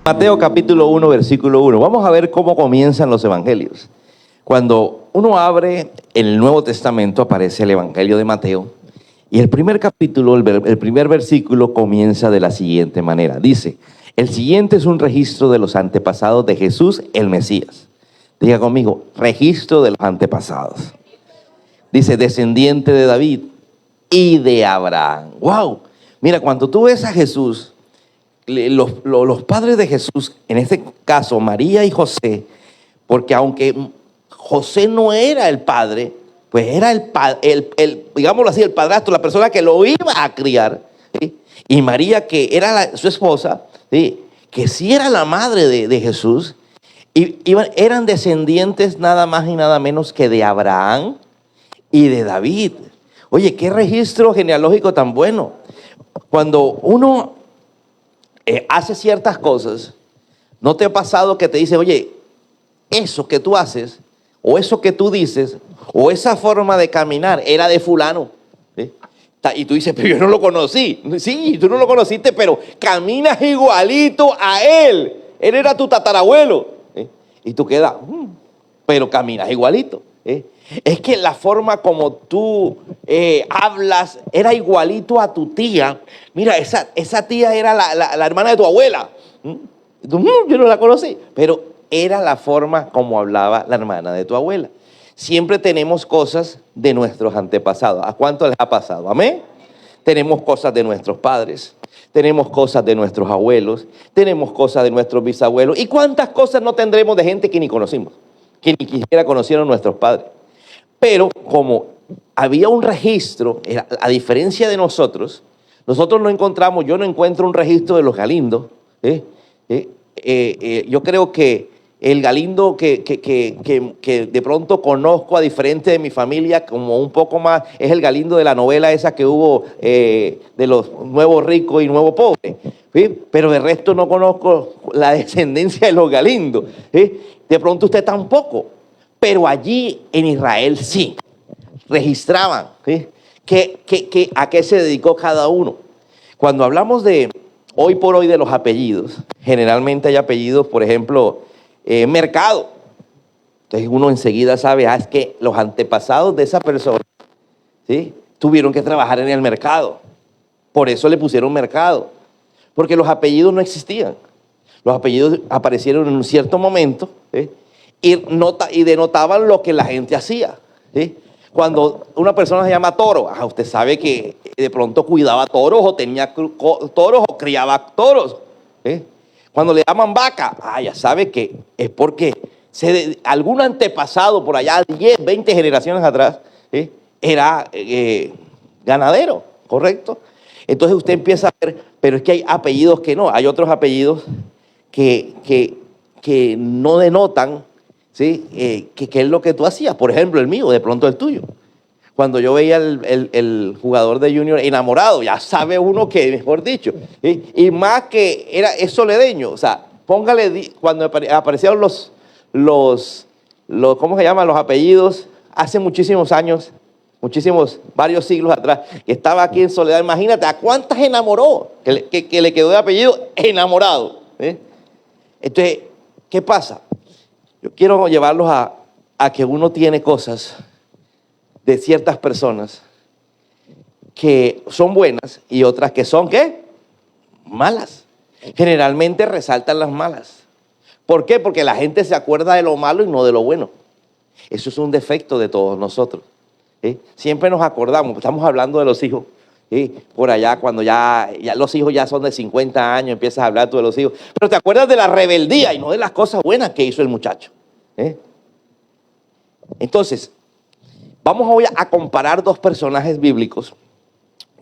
Mateo capítulo 1, versículo 1. Vamos a ver cómo comienzan los evangelios. Cuando uno abre el Nuevo Testamento aparece el Evangelio de Mateo y el primer capítulo, el primer versículo comienza de la siguiente manera. Dice, el siguiente es un registro de los antepasados de Jesús, el Mesías. Diga conmigo, registro de los antepasados. Dice, descendiente de David y de Abraham. ¡Wow! Mira, cuando tú ves a Jesús, los padres de Jesús, en este caso María y José, porque aunque José no era el padre, pues era digámoslo así, el padrastro, la persona que lo iba a criar, ¿sí? Y María, que era su esposa, ¿sí? Que sí era la madre de Jesús, eran descendientes nada más y nada menos que de Abraham y de David. Oye, qué registro genealógico tan bueno. Cuando uno hace ciertas cosas, ¿no te ha pasado que te dice, oye, eso que tú haces, o eso que tú dices, o esa forma de caminar era de fulano? ¿Sí? Y tú dices, pero yo no lo conocí. Sí, tú no lo conociste, pero caminas igualito a él. Él era tu tatarabuelo. ¿Sí? Y tú quedas, pero caminas igualito. ¿Sí? Es que la forma como tú hablas era igualito a tu tía. Mira, esa tía era la hermana de tu abuela. Tú, yo no la conocí, pero era la forma como hablaba la hermana de tu abuela. Siempre tenemos cosas de nuestros antepasados. ¿A cuánto les ha pasado? ¿Amén? Tenemos cosas de nuestros padres, tenemos cosas de nuestros abuelos, tenemos cosas de nuestros bisabuelos. ¿Y cuántas cosas no tendremos de gente que ni conocimos, que ni siquiera conocieron nuestros padres? Pero como había un registro, a diferencia de nosotros no encontramos, yo no encuentro un registro de los Galindos. Yo creo que el Galindo que de pronto conozco, a diferente de mi familia, como un poco más, es el Galindo de la novela esa que hubo de los nuevos ricos y nuevos pobres. ¿Sí? Pero de resto no conozco la descendencia de los Galindos. ¿Sí? De pronto usted tampoco. Pero allí en Israel sí, registraban, ¿sí? ¿A qué se dedicó cada uno? Cuando hablamos de hoy por hoy de los apellidos, generalmente hay apellidos, por ejemplo, Mercado. Entonces uno enseguida sabe, es que los antepasados de esa persona, ¿sí? Tuvieron que trabajar en el mercado. Por eso le pusieron Mercado, porque los apellidos no existían. Los apellidos aparecieron en un cierto momento, ¿sí? Y denotaban lo que la gente hacía. ¿Sí? Cuando una persona se llama Toro, usted sabe que de pronto cuidaba toros o tenía toros o criaba toros. ¿Sí? Cuando le llaman Vaca, ya sabe que es porque algún antepasado por allá, 10, 20 generaciones atrás, ¿sí? Era ganadero, ¿correcto? Entonces usted empieza a ver, pero es que hay apellidos que no, hay otros apellidos que no denotan, ¿sí? ¿Qué es lo que tú hacías? Por ejemplo, el mío, de pronto el tuyo. Cuando yo veía el jugador de Junior enamorado, ya sabe uno que, mejor dicho, ¿sí? Y más que es soledeño, o sea, póngale, cuando aparecieron ¿cómo se llaman? Los apellidos, hace muchísimos años, varios siglos atrás, que estaba aquí en Soledad. Imagínate, ¿a cuántas enamoró? Que le quedó de apellido enamorado. ¿Sí? Entonces, ¿qué pasa? Yo quiero llevarlos a que uno tiene cosas de ciertas personas que son buenas y otras que son, ¿qué? Malas. Generalmente resaltan las malas. ¿Por qué? Porque la gente se acuerda de lo malo y no de lo bueno. Eso es un defecto de todos nosotros. ¿Sí? Siempre nos acordamos, estamos hablando de los hijos. ¿Sí? Por allá, cuando ya los hijos ya son de 50 años, empiezas a hablar tú de los hijos. Pero te acuerdas de la rebeldía y no de las cosas buenas que hizo el muchacho. Entonces, vamos hoy a comparar dos personajes bíblicos.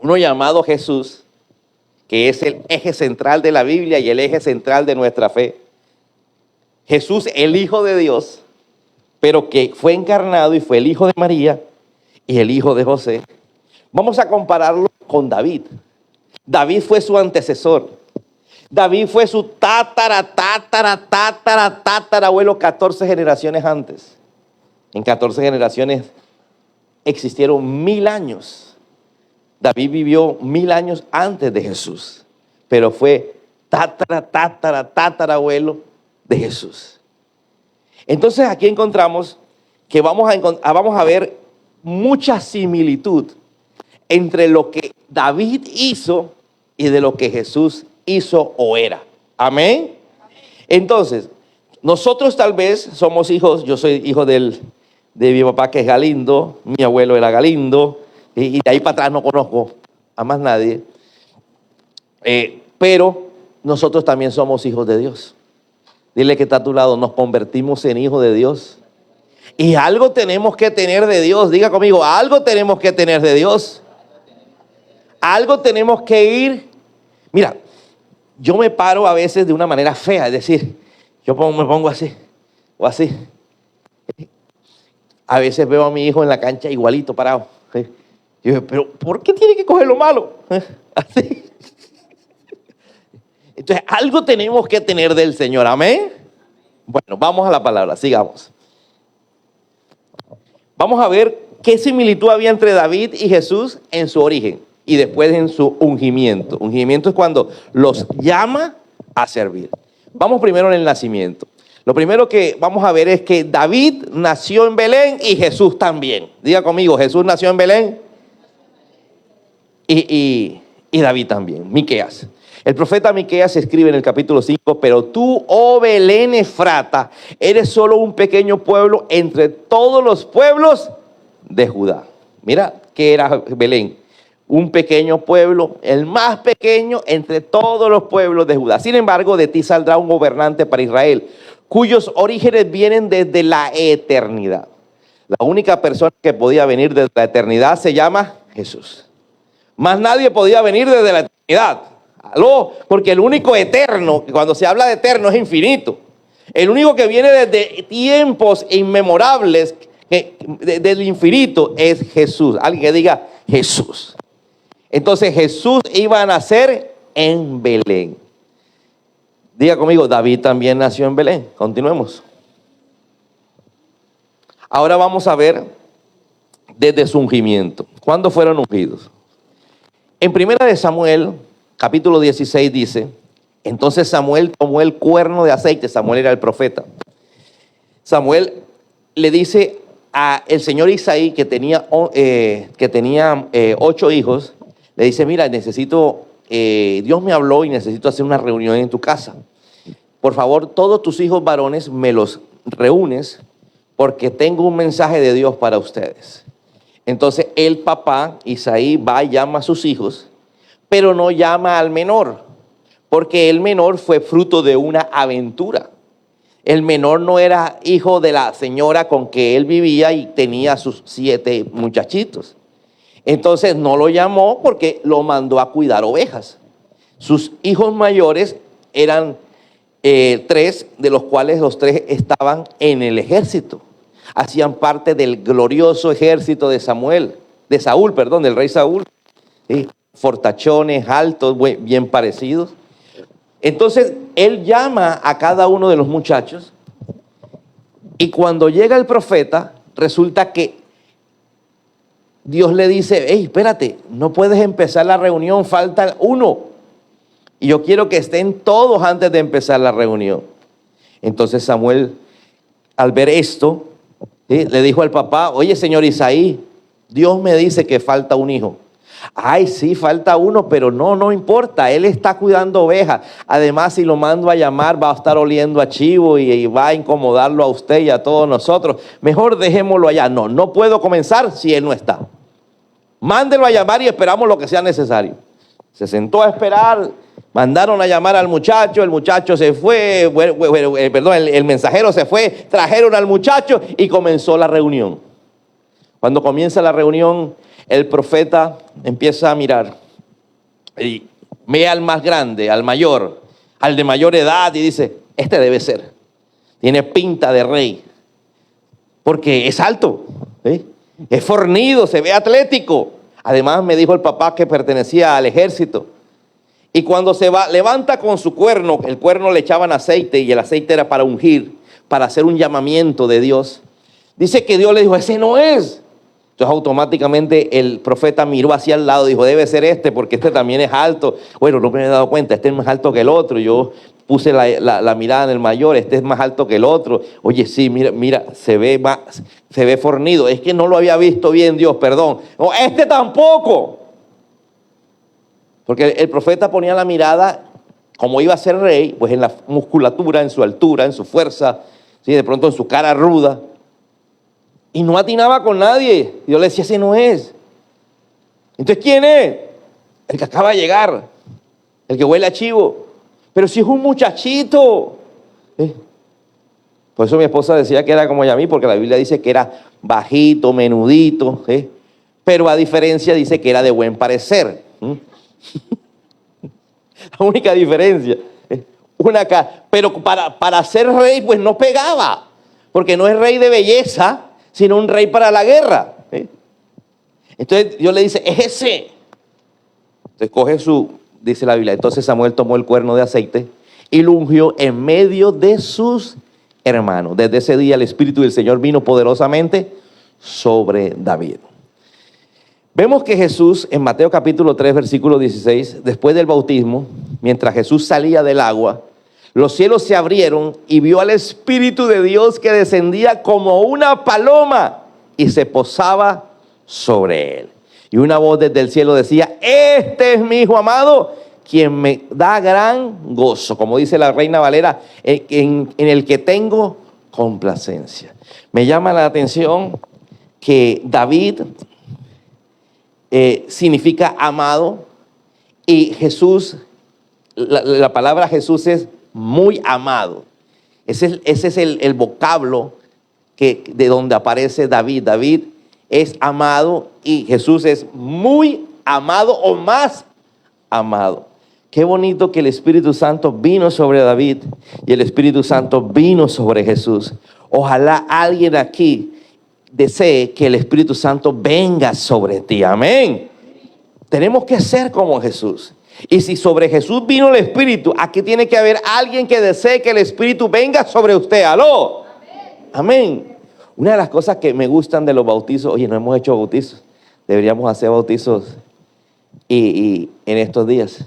Uno llamado Jesús, que es el eje central de la Biblia y el eje central de nuestra fe. Jesús, el Hijo de Dios, pero que fue encarnado y fue el Hijo de María y el Hijo de José. Vamos a compararlo con David. David fue su antecesor. David fue su tatarabuelo 14 generaciones antes. En 14 generaciones existieron 1000 años. David vivió 1000 años antes de Jesús, pero fue tatarabuelo de Jesús. Entonces aquí encontramos que vamos a ver mucha similitud entre lo que David hizo y de lo que Jesús hizo o era. Amén. Entonces, nosotros tal vez somos hijos, yo soy hijo de mi papá que es Galindo, mi abuelo era Galindo, y de ahí para atrás no conozco a más nadie. Pero nosotros también somos hijos de Dios. Dile que está a tu lado, nos convertimos en hijos de Dios. Y algo tenemos que tener de Dios. Diga conmigo, algo tenemos que tener de Dios. Algo tenemos que ir. Mira, yo me paro a veces de una manera fea, es decir, me pongo así o así. A veces veo a mi hijo en la cancha igualito parado. Yo digo, pero ¿por qué tiene que coger lo malo? Así. Entonces, algo tenemos que tener del Señor. Amén. Bueno, vamos a la palabra, sigamos. Vamos a ver qué similitud había entre David y Jesús en su origen y después en su ungimiento. Ungimiento es cuando los llama a servir. Vamos primero en el nacimiento. Lo primero que vamos a ver es que David nació en Belén y Jesús también. Diga conmigo, Jesús nació en Belén y David también. Miqueas. El profeta Miqueas escribe en el capítulo 5, pero tú, oh Belén Efrata, eres solo un pequeño pueblo entre todos los pueblos de Judá. Mira que era Belén, un pequeño pueblo, el más pequeño entre todos los pueblos de Judá. Sin embargo, de ti saldrá un gobernante para Israel, cuyos orígenes vienen desde la eternidad. La única persona que podía venir desde la eternidad se llama Jesús. Más nadie podía venir desde la eternidad. ¿Aló? Porque el único eterno, cuando se habla de eterno, es infinito. El único que viene desde tiempos inmemorables, del infinito, es Jesús. Alguien que diga Jesús. Entonces Jesús iba a nacer en Belén. Diga conmigo, David también nació en Belén. Continuemos. Ahora vamos a ver desde su ungimiento. ¿Cuándo fueron ungidos? En primera de Samuel, capítulo 16 dice, entonces Samuel tomó el cuerno de aceite. Samuel era el profeta. Samuel le dice al señor Isaí, que tenía 8 hijos, le dice, mira, Dios me habló y necesito hacer una reunión en tu casa. Por favor, todos tus hijos varones me los reúnes porque tengo un mensaje de Dios para ustedes. Entonces el papá, Isaí, va y llama a sus hijos, pero no llama al menor, porque el menor fue fruto de una aventura. El menor no era hijo de la señora con que él vivía y tenía sus 7 muchachitos. Entonces no lo llamó porque lo mandó a cuidar ovejas. Sus hijos mayores eran 3, de los cuales los 3 estaban en el ejército. Hacían parte del glorioso ejército de Saúl, del rey Saúl. ¿Sí? Fortachones, altos, bien parecidos. Entonces, él llama a cada uno de los muchachos y cuando llega el profeta, resulta que Dios le dice, hey, espérate, no puedes empezar la reunión, falta uno. Y yo quiero que estén todos antes de empezar la reunión. Entonces Samuel, al ver esto, ¿sí?, le dijo al papá, oye, señor Isaí, Dios me dice que falta un hijo. Ay, sí, falta uno, pero no importa, él está cuidando ovejas. Además, si lo mando a llamar, va a estar oliendo a chivo y va a incomodarlo a usted y a todos nosotros. Mejor dejémoslo allá. No puedo comenzar si él no está. Mándelo a llamar y esperamos lo que sea necesario. Se sentó a esperar, mandaron a llamar al muchacho, el muchacho se fue, el mensajero se fue, trajeron al muchacho y comenzó la reunión. Cuando comienza la reunión, el profeta empieza a mirar y ve al más grande, al mayor, al de mayor edad y dice, este debe ser, tiene pinta de rey, porque es alto, ¿sí?, es fornido, se ve atlético. Además me dijo el papá que pertenecía al ejército. Y cuando se va, levanta con su cuerno, el cuerno le echaban aceite y el aceite era para ungir, para hacer un llamamiento de Dios. Dice que Dios le dijo, ese no es. Entonces automáticamente el profeta miró hacia el lado y dijo, debe ser este porque este también es alto. Bueno, no me he dado cuenta, este es más alto que el otro. Yo puse la mirada en el mayor, este es más alto que el otro. Oye, sí, mira, se ve fornido. Es que no lo había visto bien, Dios, perdón. No, este tampoco. Porque el profeta ponía la mirada, como iba a ser rey, pues en la musculatura, en su altura, en su fuerza, ¿sí? De pronto en su cara ruda. Y no atinaba con nadie. Yo le decía, ese no es. Entonces, ¿quién es? El que acaba de llegar. El que huele a chivo. Pero si es un muchachito. Por eso mi esposa decía que era como Yamí, porque la Biblia dice que era bajito, menudito. Pero a diferencia dice que era de buen parecer. La única diferencia. Pero para ser rey, pues no pegaba. Porque no es rey de belleza, sino un rey para la guerra. Entonces Dios le dice, es ese. Entonces coge dice la Biblia, entonces Samuel tomó el cuerno de aceite y lo ungió en medio de sus hermanos. Desde ese día el Espíritu del Señor vino poderosamente sobre David. Vemos que Jesús, en Mateo capítulo 3, versículo 16, después del bautismo, mientras Jesús salía del agua, los cielos se abrieron y vio al Espíritu de Dios que descendía como una paloma y se posaba sobre él. Y una voz desde el cielo decía, este es mi Hijo amado, quien me da gran gozo, como dice la Reina Valera, en el que tengo complacencia. Me llama la atención que David significa amado y Jesús, la palabra Jesús es muy amado. Ese es el vocablo de donde aparece David. David es amado y Jesús es muy amado o más amado. Qué bonito que el Espíritu Santo vino sobre David y el Espíritu Santo vino sobre Jesús. Ojalá alguien aquí desee que el Espíritu Santo venga sobre ti. Amén. Tenemos que ser como Jesús. Y si sobre Jesús vino el Espíritu, aquí tiene que haber alguien que desee que el Espíritu venga sobre usted. ¿Aló? Amén. Una de las cosas que me gustan de los bautizos, oye, no hemos hecho bautizos, deberíamos hacer bautizos y en estos días.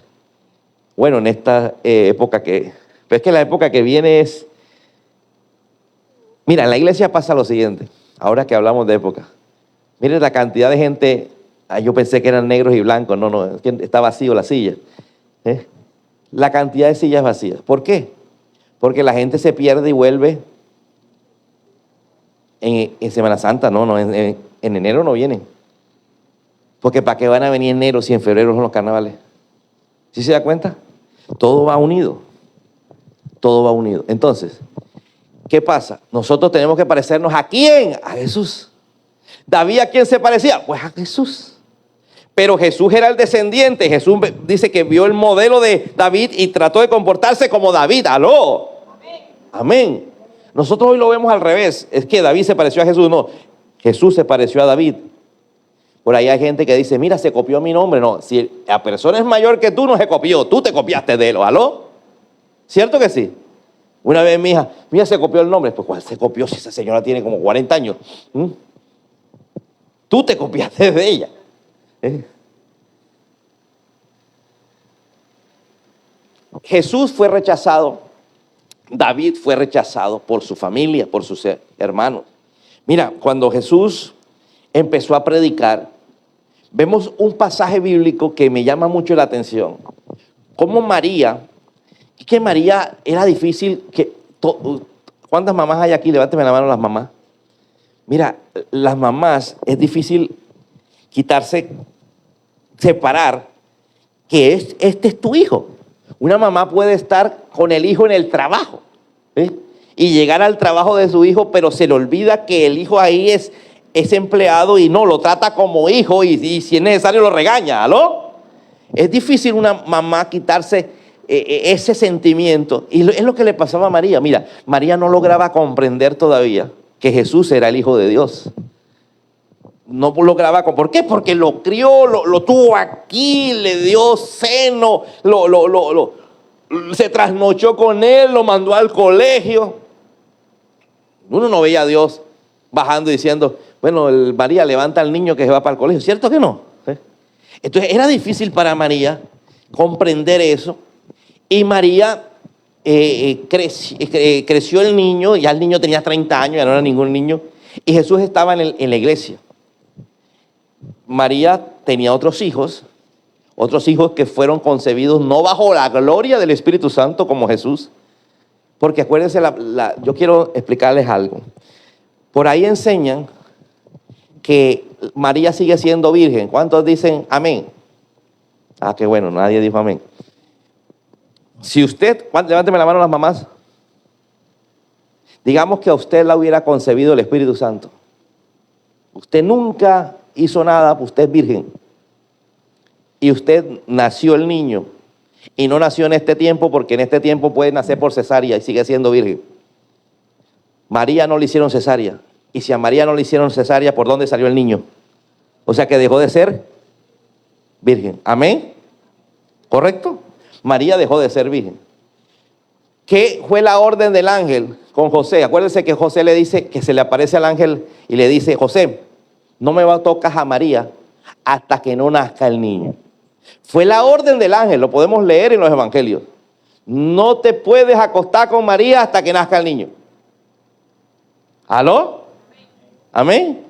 Bueno, en esta época pero es que la época que viene es, mira, en la iglesia pasa lo siguiente, ahora que hablamos de época. Miren la cantidad de gente. Yo pensé que eran negros y blancos. No, es que está vacío la silla. La cantidad de sillas vacías. ¿Por qué? Porque la gente se pierde y vuelve en Semana Santa. No, en enero no vienen. Porque ¿para qué van a venir en enero si en febrero son los carnavales? ¿Sí se da cuenta? Todo va unido. Todo va unido. Entonces, ¿qué pasa? Nosotros tenemos que parecernos ¿a quién? A Jesús. ¿David a quién se parecía? Pues a Jesús. Pero Jesús era el descendiente. Jesús dice que vio el modelo de David y trató de comportarse como David. ¡Aló! Amén. Nosotros hoy lo vemos al revés. Es que David se pareció a Jesús. No, Jesús se pareció a David. Por ahí hay gente que dice, mira, se copió mi nombre. No, si la persona es mayor que tú, no se copió. Tú te copiaste de él. ¿Aló? ¿Cierto que sí? Una vez mi hija, mira, se copió el nombre. Pues ¿cuál se copió si esa señora tiene como 40 años? Tú te copiaste de ella. Jesús fue rechazado, David fue rechazado por su familia, por sus hermanos. Mira, cuando Jesús empezó a predicar, vemos un pasaje bíblico que me llama mucho la atención. Como María, es que María era difícil ¿cuántas mamás hay aquí? Levánteme la mano las mamás. Mira, las mamás es difícil separar que este es tu hijo. Una mamá puede estar con el hijo en el trabajo y llegar al trabajo de su hijo, pero se le olvida que el hijo ahí es empleado y no, lo trata como hijo y si es necesario lo regaña. ¿Aló? Es difícil una mamá quitarse ese sentimiento. Y es lo que le pasaba a María. Mira, María no lograba comprender todavía que Jesús era el Hijo de Dios. No lograba. ¿Por qué? Porque lo crió, lo tuvo aquí, le dio seno, se trasnochó con él, lo mandó al colegio. Uno no veía a Dios bajando y diciendo, bueno, María levanta al niño que se va para el colegio, ¿cierto que no? ¿Sí? Entonces era difícil para María comprender eso. Y María creció el niño, ya el niño tenía 30 años, ya no era ningún niño, y Jesús estaba en la iglesia. María tenía otros hijos que fueron concebidos no bajo la gloria del Espíritu Santo como Jesús, porque acuérdense, yo quiero explicarles algo. Por ahí enseñan que María sigue siendo virgen. ¿Cuántos dicen amén? Ah, qué bueno, nadie dijo amén. Si usted, levánteme la mano las mamás. Digamos que a usted la hubiera concebido el Espíritu Santo. Usted nunca hizo nada, pues usted es virgen. Y usted nació el niño. Y no nació en este tiempo, porque en este tiempo puede nacer por cesárea y sigue siendo virgen. María no le hicieron cesárea. Y si a María no le hicieron cesárea, ¿por dónde salió el niño? O sea que dejó de ser virgen. ¿Amén? ¿Correcto? María dejó de ser virgen. ¿Qué fue la orden del ángel con José? Acuérdense que José le dice, que se le aparece al ángel y le dice, José, no me tocas a María hasta que no nazca el niño. Fue la orden del ángel, lo podemos leer en los evangelios. No te puedes acostar con María hasta que nazca el niño. ¿Aló? Amén.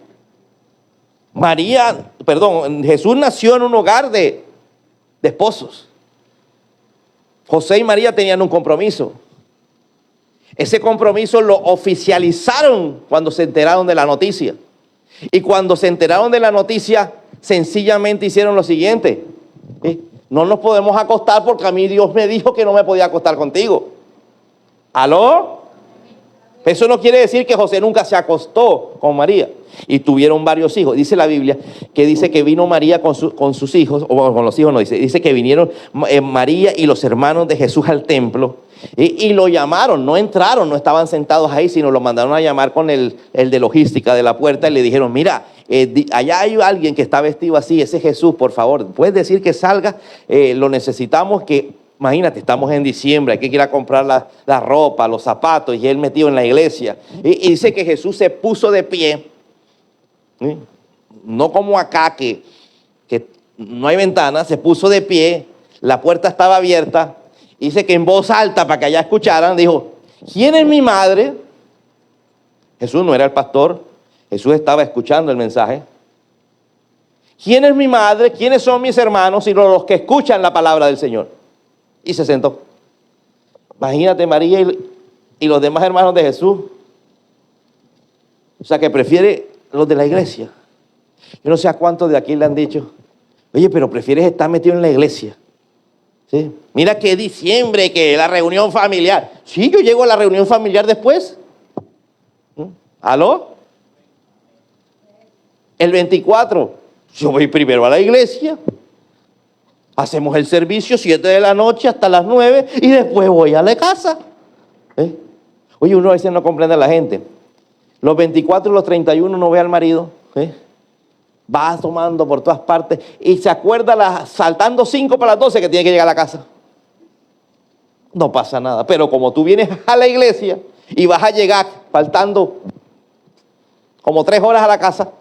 Jesús nació en un hogar de esposos. José y María tenían un compromiso. Ese compromiso lo oficializaron cuando se enteraron de la noticia. Y cuando se enteraron de la noticia, sencillamente hicieron lo siguiente. No nos podemos acostar porque a mí Dios me dijo que no me podía acostar contigo. ¿Aló? Eso no quiere decir que José nunca se acostó con María. Y tuvieron varios hijos. Dice la Biblia que vino María con sus hijos, o con los hijos no, dice que vinieron María y los hermanos de Jesús al templo y lo llamaron, no entraron, no estaban sentados ahí, sino lo mandaron a llamar con el de logística de la puerta y le dijeron, mira, allá hay alguien que está vestido así, ese Jesús, por favor, puedes decir que salga, lo necesitamos que... Imagínate, estamos en diciembre, hay que ir a comprar la ropa, los zapatos, y él metido en la iglesia. Y dice que Jesús se puso de pie, ¿sí? No como acá, que no hay ventana, se puso de pie, la puerta estaba abierta, dice que en voz alta, para que allá escucharan, dijo, ¿quién es mi madre? Jesús no era el pastor, Jesús estaba escuchando el mensaje. ¿Quién es mi madre? ¿Quiénes son mis hermanos? Sino los que escuchan la palabra del Señor. Y se sentó. Imagínate María y los demás hermanos de Jesús. O sea que prefiere los de la iglesia. Yo no sé a cuántos de aquí le han dicho, oye, pero prefieres estar metido en la iglesia. ¿Sí? Mira que diciembre, que la reunión familiar. Sí, yo llego a la reunión familiar después. ¿Aló? El 24, yo voy primero a la iglesia. Hacemos el servicio 7 de la noche hasta las 9 y después voy a la casa. Oye, uno a veces no comprende a la gente. Los 24 y los 31 no ve al marido. Va tomando por todas partes y se acuerda saltando 5 para las 12 que tiene que llegar a la casa. No pasa nada. Pero como tú vienes a la iglesia y vas a llegar faltando como 3 horas a la casa,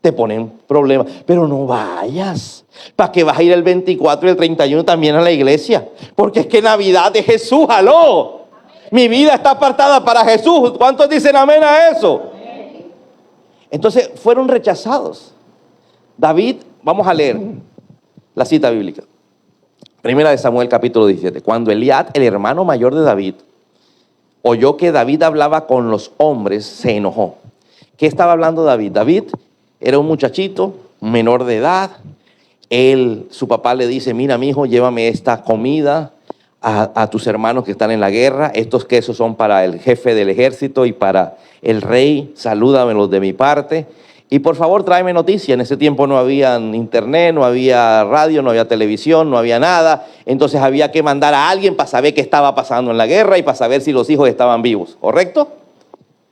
te ponen problemas. Pero no vayas. ¿Para qué vas a ir el 24 y el 31 también a la iglesia? Porque es que Navidad de Jesús, ¡aló! Mi vida está apartada para Jesús. ¿Cuántos dicen amén a eso? Entonces fueron rechazados. David, vamos a leer la cita bíblica. Primera de Samuel capítulo 17. Cuando Eliab, el hermano mayor de David, oyó que David hablaba con los hombres, se enojó. ¿Qué estaba hablando David? David era un muchachito menor de edad. Su papá le dice, mira, mi hijo, llévame esta comida a tus hermanos que están en la guerra. Estos quesos son para el jefe del ejército y para el rey. Salúdamelos de mi parte. Y por favor, tráeme noticia. En ese tiempo no había internet, no había radio, no había televisión, no había nada. Entonces había que mandar a alguien para saber qué estaba pasando en la guerra y para saber si los hijos estaban vivos. ¿Correcto?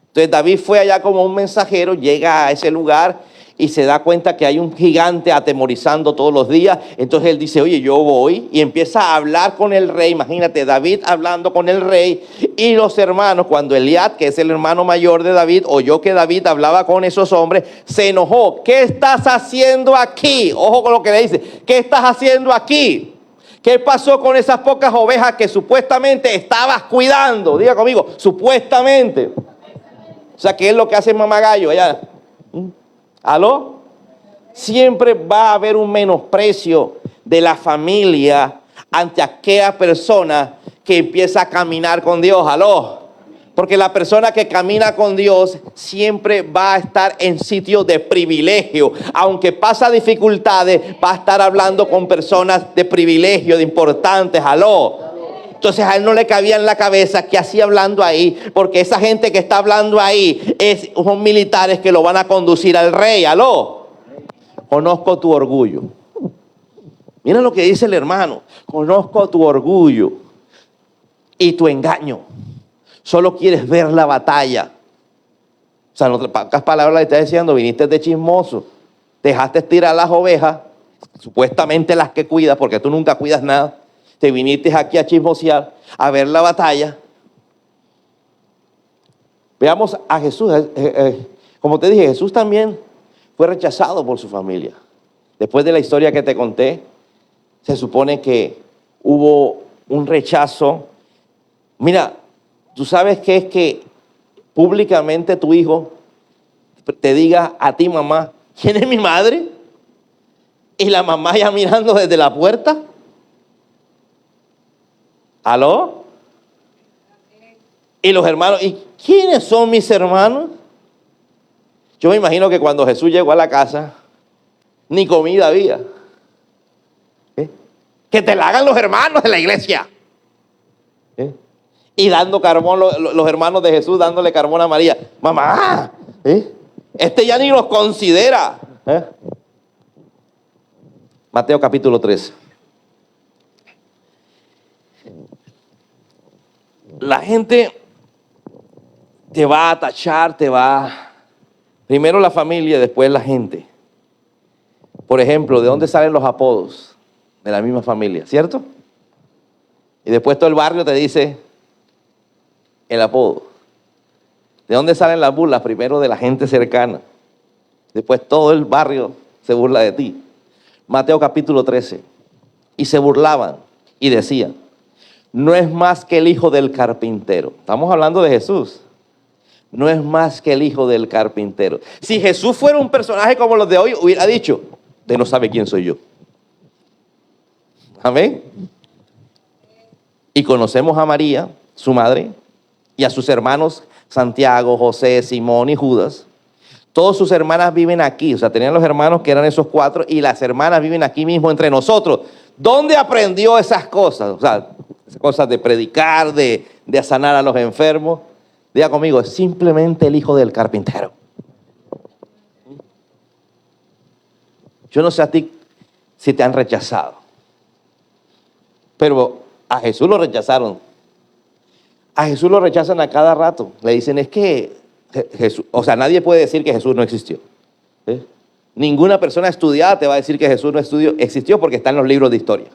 Entonces David fue allá como un mensajero, llega a ese lugar y se da cuenta que hay un gigante atemorizando todos los días. Entonces él dice, oye, yo voy, y empieza a hablar con el rey. Imagínate, David hablando con el rey, y los hermanos, cuando Eliab, que es el hermano mayor de David, oyó que David hablaba con esos hombres, se enojó. ¿Qué estás haciendo aquí? Ojo con lo que le dice. ¿Qué estás haciendo aquí? ¿Qué pasó con esas pocas ovejas que supuestamente estabas cuidando? Diga conmigo, supuestamente. O sea, ¿qué es lo que hace mamá gallo allá? ¿Aló? Siempre va a haber un menosprecio de la familia ante aquella persona que empieza a caminar con Dios. ¿Aló? Porque la persona que camina con Dios siempre va a estar en sitios de privilegio. Aunque pasa dificultades, va a estar hablando con personas de privilegio, de importantes. ¿Aló? Entonces a él no le cabía en la cabeza que hacía hablando ahí, porque esa gente que está hablando ahí son militares que lo van a conducir al rey. ¿Aló? Conozco tu orgullo. Mira lo que dice el hermano. Conozco tu orgullo y tu engaño. Solo quieres ver la batalla. O sea, en otras palabras le está diciendo, viniste de chismoso, dejaste tirar las ovejas, supuestamente las que cuidas, porque tú nunca cuidas nada. Te viniste aquí a chismosear, a ver la batalla. Veamos a Jesús. Como te dije, Jesús también fue rechazado por su familia. Después de la historia que te conté, se supone que hubo un rechazo. Mira, ¿tú sabes qué es que públicamente tu hijo te diga a ti, mamá, ¿quién es mi madre? Y la mamá ya mirando desde la puerta. ¿Aló? Y los hermanos, ¿y quiénes son mis hermanos? Yo me imagino que cuando Jesús llegó a la casa, ni comida había. Que te la hagan los hermanos de la iglesia. Y dando carbón, los hermanos de Jesús dándole carbón a María. Mamá, este ya ni nos considera. Mateo capítulo 13. La gente te va a tachar, primero la familia, después la gente. Por ejemplo, ¿de dónde salen los apodos? De la misma familia, ¿cierto? Y después todo el barrio te dice el apodo. ¿De dónde salen las burlas? Primero de la gente cercana. Después todo el barrio se burla de ti. Mateo capítulo 13. Y se burlaban y decían, no es más que el hijo del carpintero. Estamos hablando de Jesús. No es más que el hijo del carpintero. Si Jesús fuera un personaje como los de hoy, hubiera dicho, usted no sabe quién soy yo. Amén. Y conocemos a María, su madre, y a sus hermanos Santiago, José, Simón y Judas. Todas sus hermanas viven aquí. O sea, tenían los hermanos que eran esos cuatro, y las hermanas viven aquí mismo entre nosotros. ¿Dónde aprendió esas cosas? O sea, esas cosas de predicar, de sanar a los enfermos. Diga conmigo, es simplemente el hijo del carpintero. Yo no sé a ti si te han rechazado, pero a Jesús lo rechazaron. A Jesús lo rechazan a cada rato. Le dicen, es que Jesús, o sea, nadie puede decir que Jesús no existió. Ninguna persona estudiada te va a decir que Jesús no existió porque está en los libros de historia.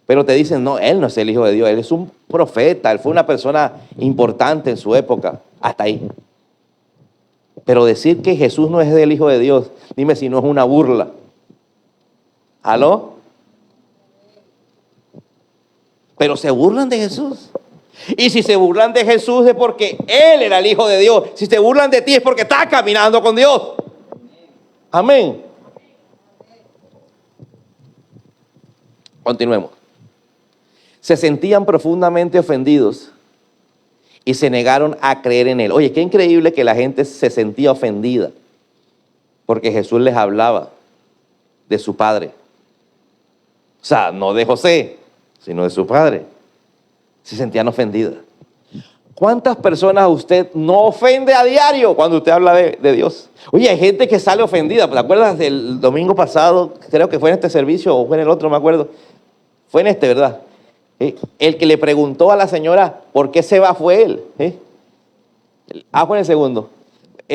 Pero te dicen, no, él no es el hijo de Dios, él es un profeta, él fue una persona importante en su época, hasta ahí. Pero decir que Jesús no es el hijo de Dios, dime si no es una burla. ¿Aló? Pero se burlan de Jesús. Y si se burlan de Jesús es porque Él era el hijo de Dios. Si se burlan de ti es porque estás caminando con Dios. Amén. Continuemos. Se sentían profundamente ofendidos y se negaron a creer en Él. Oye, qué increíble que la gente se sentía ofendida porque Jesús les hablaba de su padre. O sea, no de José, sino de su padre. Se sentían ofendidas. ¿Cuántas personas usted no ofende a diario cuando usted habla de Dios? Oye, hay gente que sale ofendida. ¿Te acuerdas del domingo pasado? Creo que fue en este servicio o fue en el otro, me acuerdo. Fue en este, ¿verdad? El que le preguntó a la señora por qué se va fue él. Fue en el segundo.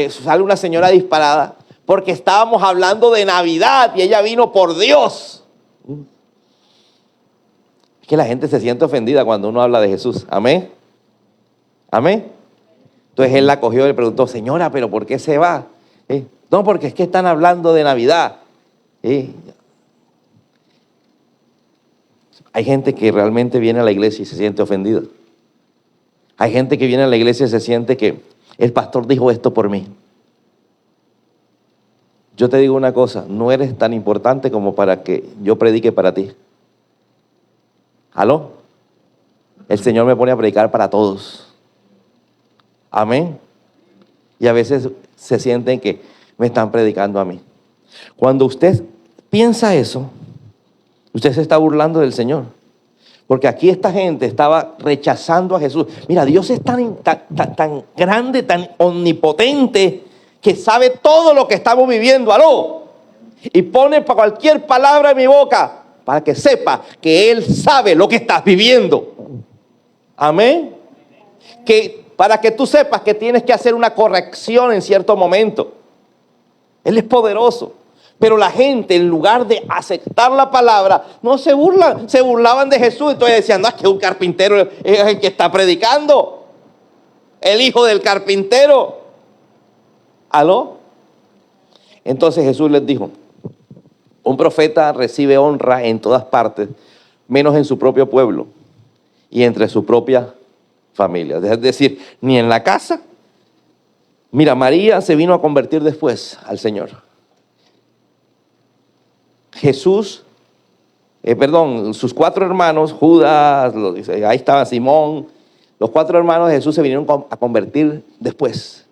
sale una señora disparada porque estábamos hablando de Navidad y ella vino por Dios. Es que la gente se siente ofendida cuando uno habla de Jesús. Amén. Amén. Entonces él la cogió y le preguntó, señora, ¿pero por qué se va? No, porque es que están hablando de Navidad. Hay gente que realmente viene a la iglesia y se siente ofendida. Hay gente que viene a la iglesia y se siente que el pastor dijo esto por mí. Yo te digo una cosa, no eres tan importante como para que yo predique para ti. ¿Aló? El Señor me pone a predicar para todos. Amén. Y a veces se sienten que me están predicando a mí. Cuando usted piensa eso, usted se está burlando del Señor. Porque aquí esta gente estaba rechazando a Jesús. Mira, Dios es tan grande, tan omnipotente, que sabe todo lo que estamos viviendo. ¡Aló! Y pone cualquier palabra en mi boca para que sepa que Él sabe lo que estás viviendo. Amén. Para que tú sepas que tienes que hacer una corrección en cierto momento. Él es poderoso. Pero la gente, en lugar de aceptar la palabra, no se burlan, se burlaban de Jesús. Entonces decían, no, es que un carpintero es el que está predicando. El hijo del carpintero. ¿Aló? Entonces Jesús les dijo, un profeta recibe honra en todas partes, menos en su propio pueblo y entre su propia familia. Es decir, ni en la casa. Mira, María se vino a convertir después al Señor. Jesús, sus 4 hermanos, Judas, ahí estaba Simón, los 4 hermanos de Jesús se vinieron a convertir después.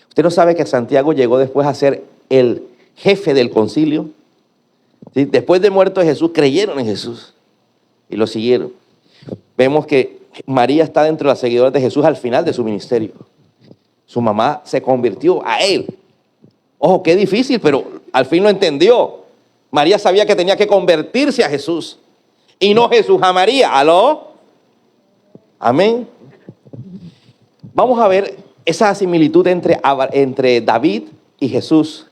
¿Usted no sabe que Santiago llegó después a ser el jefe del concilio? ¿Sí? Después de muerto Jesús, creyeron en Jesús y lo siguieron. Vemos que María está dentro de las seguidoras de Jesús al final de su ministerio. Su mamá se convirtió a él. Ojo, qué difícil, pero al fin lo entendió. María sabía que tenía que convertirse a Jesús y no Jesús a María. ¿Aló? Amén. Vamos a ver esa similitud entre David y Jesús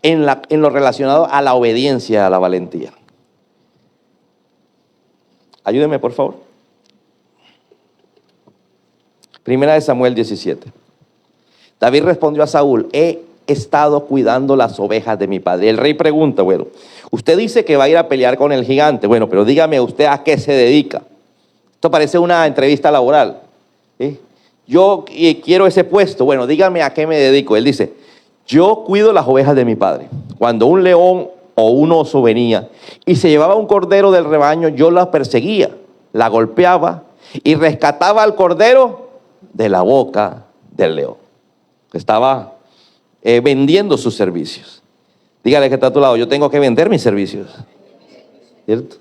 en lo relacionado a la obediencia, a la valentía. Ayúdeme, por favor. Primera de Samuel 17. David respondió a Saúl, he estado cuidando las ovejas de mi padre. El rey pregunta, bueno, usted dice que va a ir a pelear con el gigante. Bueno, pero dígame usted a qué se dedica. Esto parece una entrevista laboral. Yo quiero ese puesto. Bueno, dígame a qué me dedico. Él dice, yo cuido las ovejas de mi padre. Cuando un león o un oso venía y se llevaba un cordero del rebaño, yo la perseguía, la golpeaba y rescataba al cordero de la boca del león. Estaba vendiendo sus servicios. Dígale que está a tu lado, yo tengo que vender mis servicios. ¿Cierto?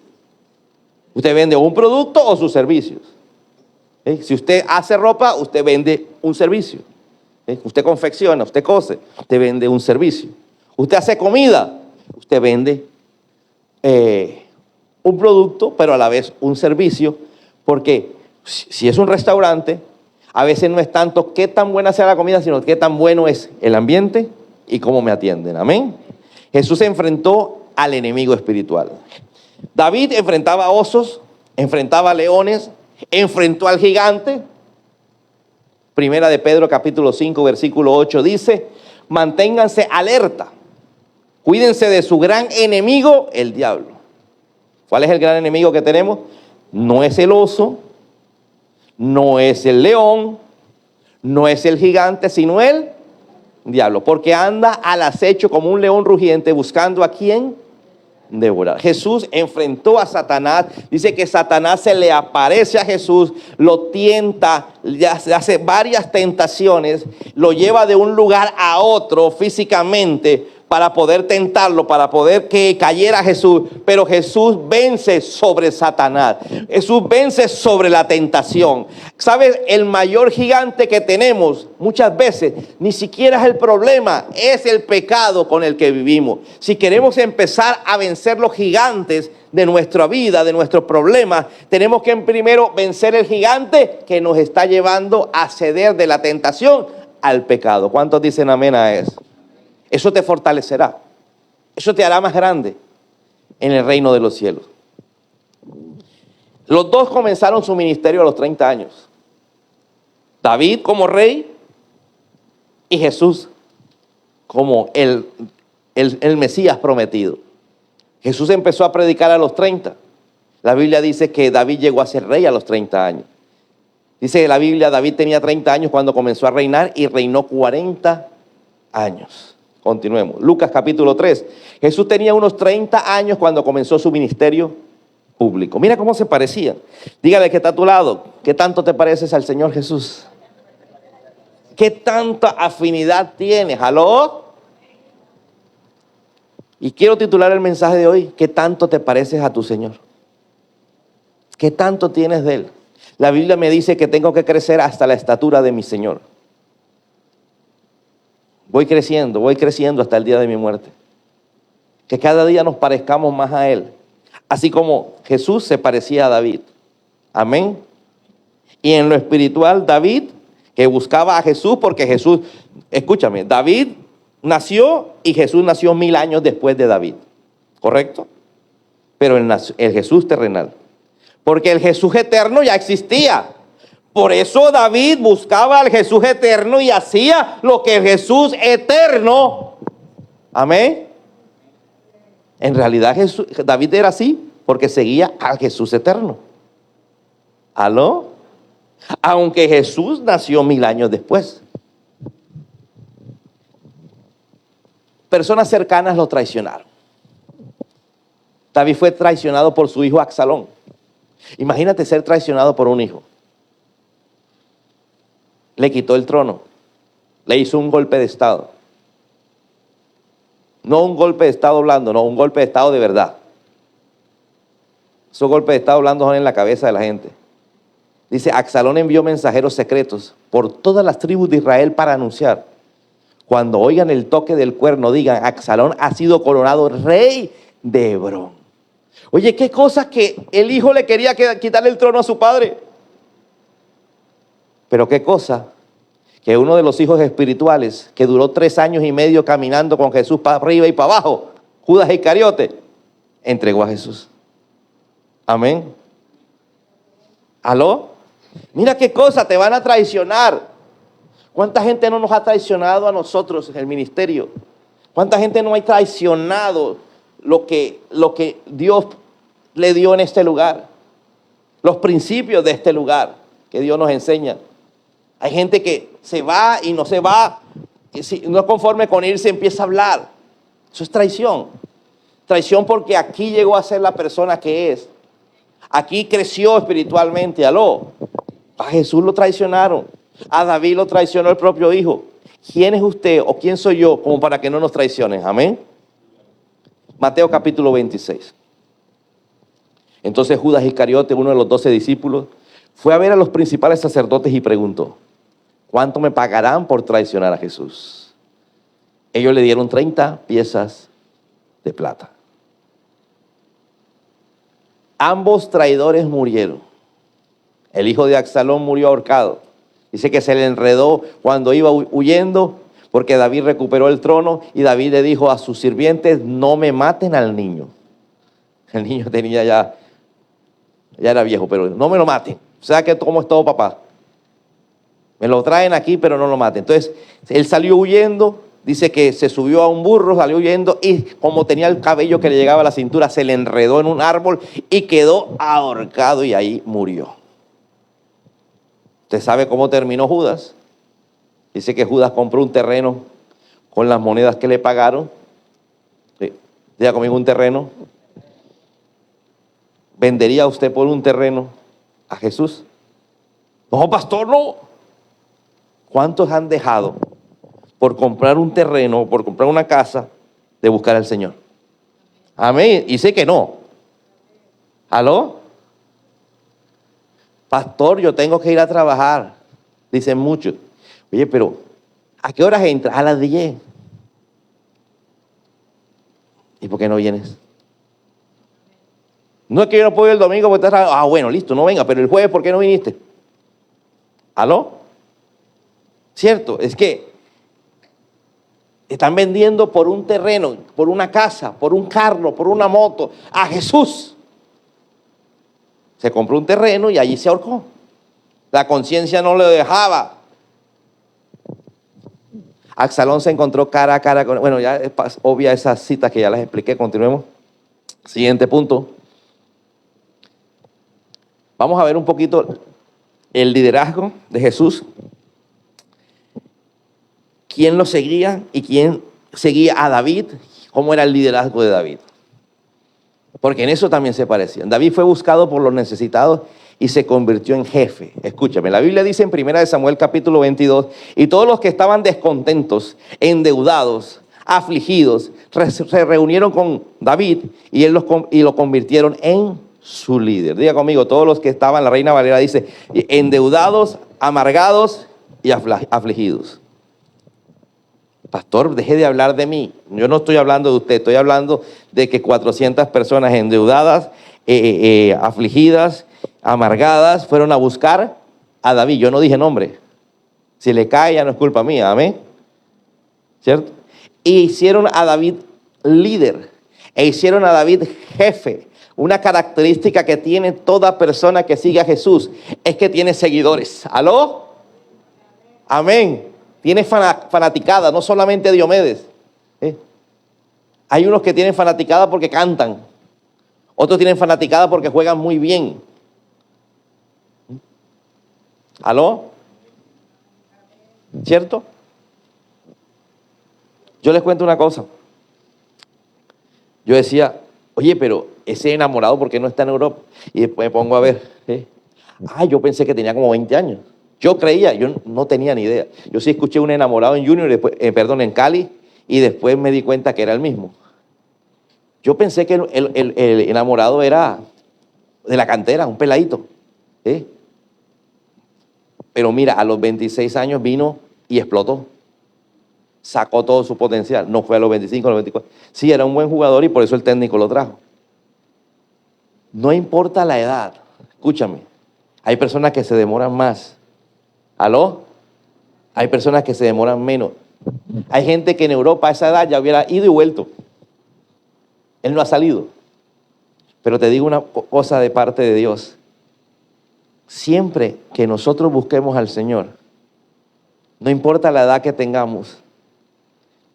Usted vende un producto o sus servicios. Si usted hace ropa, usted vende un servicio. Usted confecciona, usted cose, usted vende un servicio. Usted hace comida, usted vende un producto, pero a la vez un servicio, porque si es un restaurante, a veces no es tanto qué tan buena sea la comida, sino qué tan bueno es el ambiente y cómo me atienden. Amén. Jesús se enfrentó al enemigo espiritual. David enfrentaba osos, enfrentaba leones, enfrentó al gigante. Primera de Pedro capítulo 5 versículo 8 dice, manténganse alerta, cuídense de su gran enemigo, el diablo. ¿Cuál es el gran enemigo que tenemos? No es el oso, no es el león, no es el gigante, sino el diablo, porque anda al acecho como un león rugiente buscando a quién devorar. Jesús enfrentó a Satanás. Dice que Satanás se le aparece a Jesús, lo tienta, le hace varias tentaciones, lo lleva de un lugar a otro físicamente para poder tentarlo, para poder que cayera Jesús. Pero Jesús vence sobre Satanás. Jesús vence sobre la tentación. ¿Sabes? El mayor gigante que tenemos muchas veces ni siquiera es el problema, es el pecado con el que vivimos. Si queremos empezar a vencer los gigantes de nuestra vida, de nuestros problemas, tenemos que primero vencer el gigante que nos está llevando a ceder de la tentación al pecado. ¿Cuántos dicen amén a eso? Eso te fortalecerá. Eso te hará más grande en el reino de los cielos. Los dos comenzaron su ministerio a los 30 años. David como rey y Jesús como el Mesías prometido. Jesús empezó a predicar a los 30. La Biblia dice que David llegó a ser rey a los 30 años. Dice la Biblia, David tenía 30 años cuando comenzó a reinar y reinó 40 años. Continuemos. Lucas capítulo 3. Jesús tenía unos 30 años cuando comenzó su ministerio público. Mira cómo se parecían. Dígale que está a tu lado. ¿Qué tanto te pareces al Señor Jesús? ¿Qué tanta afinidad tienes? ¿Aló? Y quiero titular el mensaje de hoy: ¿qué tanto te pareces a tu Señor? ¿Qué tanto tienes de Él? La Biblia me dice que tengo que crecer hasta la estatura de mi Señor. Voy creciendo hasta el día de mi muerte. Que cada día nos parezcamos más a Él. Así como Jesús se parecía a David. Amén. Y en lo espiritual, David, que buscaba a Jesús, porque Jesús, escúchame, David nació y Jesús nació 1000 años después de David. ¿Correcto? Pero el Jesús terrenal. Porque el Jesús eterno ya existía. Por eso David buscaba al Jesús eterno y hacía lo que el Jesús eterno. Amén. En realidad David era así porque seguía al Jesús eterno. ¿Aló? Aunque Jesús nació 1000 años después. Personas cercanas lo traicionaron. David fue traicionado por su hijo Absalón. Imagínate ser traicionado por un hijo. Le quitó el trono. Le hizo un golpe de estado. No un golpe de estado blando, no, un golpe de estado de verdad. Esos golpes de estado blandos son en la cabeza de la gente. Dice, Absalón envió mensajeros secretos por todas las tribus de Israel para anunciar: cuando oigan el toque del cuerno, digan, Absalón ha sido coronado rey de Hebrón. Oye, qué cosa que el hijo le quería quitarle el trono a su padre. Pero qué cosa que uno de los hijos espirituales, que duró 3 años y medio caminando con Jesús para arriba y para abajo, Judas Iscariote, entregó a Jesús. Amén. ¿Aló? Mira qué cosa, te van a traicionar. ¿Cuánta gente no nos ha traicionado a nosotros en el ministerio? ¿Cuánta gente no ha traicionado lo que Dios le dio en este lugar? Los principios de este lugar que Dios nos enseña. Hay gente que se va y no se va, y si no es conforme con irse, empieza a hablar. Eso es traición. Traición porque aquí llegó a ser la persona que es. Aquí creció espiritualmente. Aló. A Jesús lo traicionaron. A David lo traicionó el propio hijo. ¿Quién es usted o quién soy yo como para que no nos traicionen? Amén. Mateo capítulo 26. Entonces Judas Iscariote, uno de los 12 discípulos, fue a ver a los principales sacerdotes y preguntó: ¿cuánto me pagarán por traicionar a Jesús? Ellos le dieron 30 piezas de plata. Ambos traidores murieron. El hijo de Absalón murió ahorcado. Dice que se le enredó cuando iba huyendo, porque David recuperó el trono y David le dijo a sus sirvientes: no me maten al niño. El niño tenía ya era viejo, pero no me lo maten. O sea que cómo es todo, papá. Me lo traen aquí, pero no lo maten. Entonces, él salió huyendo, dice que se subió a un burro, salió huyendo y como tenía el cabello que le llegaba a la cintura, se le enredó en un árbol y quedó ahorcado y ahí murió. ¿Usted sabe cómo terminó Judas? Dice que Judas compró un terreno con las monedas que le pagaron. Sí, diga conmigo, un terreno. ¿Vendería usted por un terreno a Jesús? No, pastor, no. ¿Cuántos han dejado por comprar un terreno, por comprar una casa, de buscar al Señor? Amén. Y sé que no. ¿Aló? Pastor, yo tengo que ir a trabajar. Dicen muchos. Oye, pero ¿a qué horas entras? A las 10. ¿Y por qué no vienes? No es que yo no puedo ir el domingo porque estás... bueno, listo, no venga, pero el jueves, ¿por qué no viniste? ¿Aló? ¿Cierto? Es que están vendiendo por un terreno, por una casa, por un carro, por una moto, a Jesús. Se compró un terreno y allí se ahorcó. La conciencia no lo dejaba. Absalón se encontró cara a cara con... Bueno, ya es obvia esas citas que ya las expliqué. Continuemos. Siguiente punto. Vamos a ver un poquito el liderazgo de Jesús. ¿Quién lo seguía y quién seguía a David? ¿Cómo era el liderazgo de David? Porque en eso también se parecían. David fue buscado por los necesitados y se convirtió en jefe. Escúchame, la Biblia dice en 1 Samuel capítulo 22, y todos los que estaban descontentos, endeudados, afligidos, se reunieron con David y lo convirtieron en su líder. Diga conmigo, todos los que estaban, la Reina Valera dice, endeudados, amargados y afligidos. Pastor, deje de hablar de mí. Yo no estoy hablando de usted, estoy hablando de que 400 personas endeudadas, afligidas, amargadas, fueron a buscar a David. Yo no dije nombre. Si le cae ya no es culpa mía, amén. ¿Cierto? Y hicieron a David líder, e hicieron a David jefe. Una característica que tiene toda persona que sigue a Jesús es que tiene seguidores. ¿Aló? Amén. Tiene fanaticada, no solamente Diomedes. Hay unos que tienen fanaticada porque cantan. Otros tienen fanaticada porque juegan muy bien. ¿Aló? ¿Cierto? Yo les cuento una cosa. Yo decía, oye, pero ese enamorado, ¿por qué no está en Europa? Y después me pongo a ver. Yo pensé que tenía como 20 años. Yo creía, yo no tenía ni idea. Yo sí escuché un enamorado en Junior, después, en Cali, y después me di cuenta que era el mismo. Yo pensé que el enamorado era de la cantera, un peladito. Pero mira, a los 26 años vino y explotó. Sacó todo su potencial. No fue a los 25, a los 24. Sí, era un buen jugador y por eso el técnico lo trajo. No importa la edad. Escúchame. Hay personas que se demoran más. ¿Aló? Hay personas que se demoran menos. Hay gente que en Europa a esa edad ya hubiera ido y vuelto. Él no ha salido. Pero te digo una cosa de parte de Dios. Siempre que nosotros busquemos al Señor, no importa la edad que tengamos,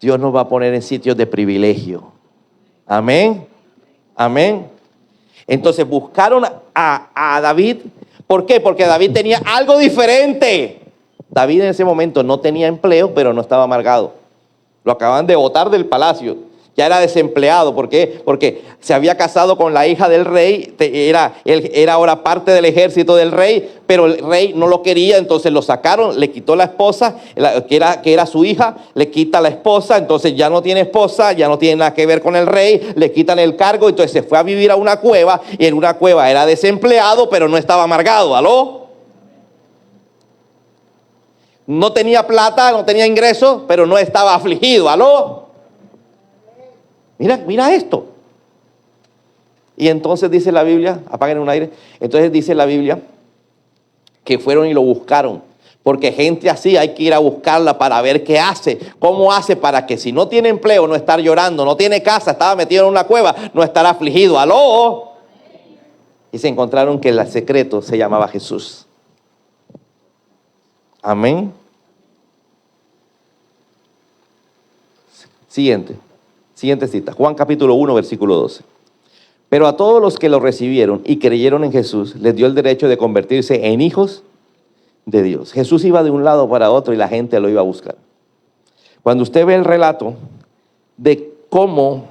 Dios nos va a poner en sitios de privilegio. Amén. Amén. Entonces buscaron a David. ¿Por qué? Porque David tenía algo diferente. David en ese momento no tenía empleo, pero no estaba amargado. Lo acaban de botar del palacio. Ya era desempleado. ¿Por qué? Porque se había casado con la hija del rey. Él era ahora parte del ejército del rey, pero el rey no lo quería, entonces lo sacaron, le quitó la esposa, que era su hija, le quita la esposa, entonces ya no tiene esposa, ya no tiene nada que ver con el rey, le quitan el cargo, entonces se fue a vivir a una cueva, y en una cueva era desempleado, pero no estaba amargado. ¿Aló? No tenía plata, no tenía ingresos, pero no estaba afligido. ¿Aló? Mira esto. Y entonces dice la Biblia, apaguen un aire, entonces dice la Biblia que fueron y lo buscaron. Porque gente así hay que ir a buscarla para ver qué hace, cómo hace para que si no tiene empleo no estar llorando, no tiene casa, estaba metido en una cueva, no estar afligido. ¿Aló? Y se encontraron que el secreto se llamaba Jesús. Amén. Siguiente cita, Juan capítulo 1, versículo 12. Pero a todos los que lo recibieron y creyeron en Jesús, les dio el derecho de convertirse en hijos de Dios. Jesús iba de un lado para otro y la gente lo iba a buscar. Cuando usted ve el relato de cómo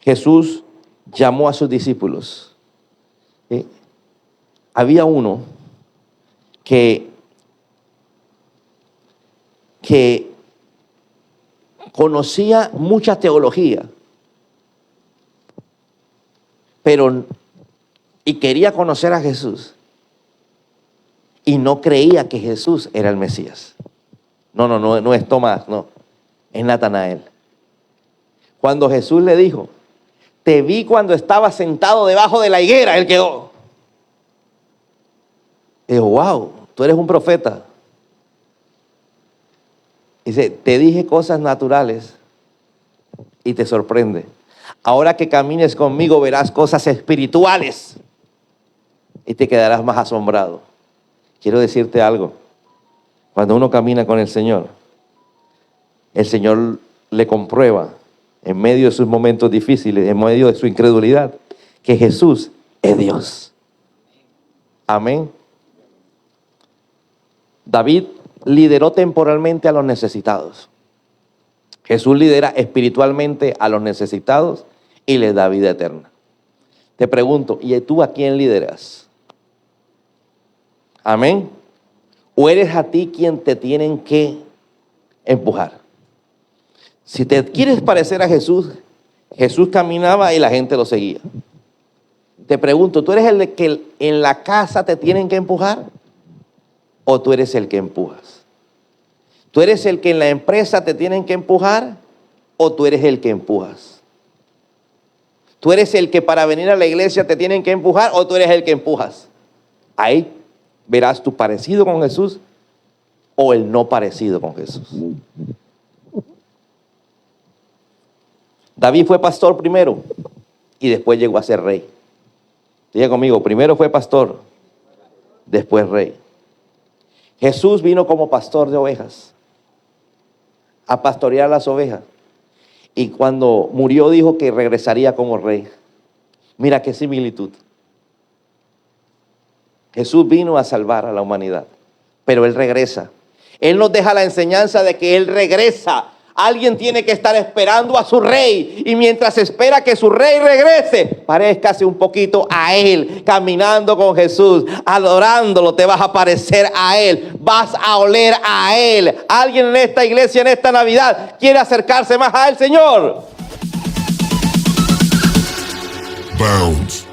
Jesús llamó a sus discípulos, había uno que conocía mucha teología, y quería conocer a Jesús, y no creía que Jesús era el Mesías. No es Tomás, no, es Natanael. Cuando Jesús le dijo, te vi cuando estaba sentado debajo de la higuera, él quedó. Dijo, wow, tú eres un profeta. Dice, te dije cosas naturales y te sorprende. Ahora que camines conmigo verás cosas espirituales y te quedarás más asombrado. Quiero decirte algo. Cuando uno camina con el Señor le comprueba en medio de sus momentos difíciles, en medio de su incredulidad, que Jesús es Dios. Amén. David lideró temporalmente a los necesitados. Jesús lidera espiritualmente a los necesitados y les da vida eterna. Te pregunto, ¿y tú a quién lideras? Amén. ¿O eres a ti quien te tienen que empujar? Si te quieres parecer a Jesús, Jesús caminaba y la gente lo seguía. Te pregunto, ¿tú eres el que en la casa te tienen que empujar? ¿O tú eres el que empujas? ¿Tú eres el que en la empresa te tienen que empujar? ¿O tú eres el que empujas? ¿Tú eres el que para venir a la iglesia te tienen que empujar? ¿O tú eres el que empujas? Ahí verás tu parecido con Jesús o el no parecido con Jesús. David fue pastor primero y después llegó a ser rey. Diga conmigo, primero fue pastor, después rey. Jesús vino como pastor de ovejas, a pastorear las ovejas. Y cuando murió dijo que regresaría como rey. Mira qué similitud. Jesús vino a salvar a la humanidad, pero Él regresa. Él nos deja la enseñanza de que Él regresa. Alguien tiene que estar esperando a su rey, y mientras espera que su rey regrese, parezcase un poquito a Él, caminando con Jesús, adorándolo, te vas a parecer a Él, vas a oler a Él. Alguien en esta iglesia, en esta Navidad, quiere acercarse más al Señor. Bounce.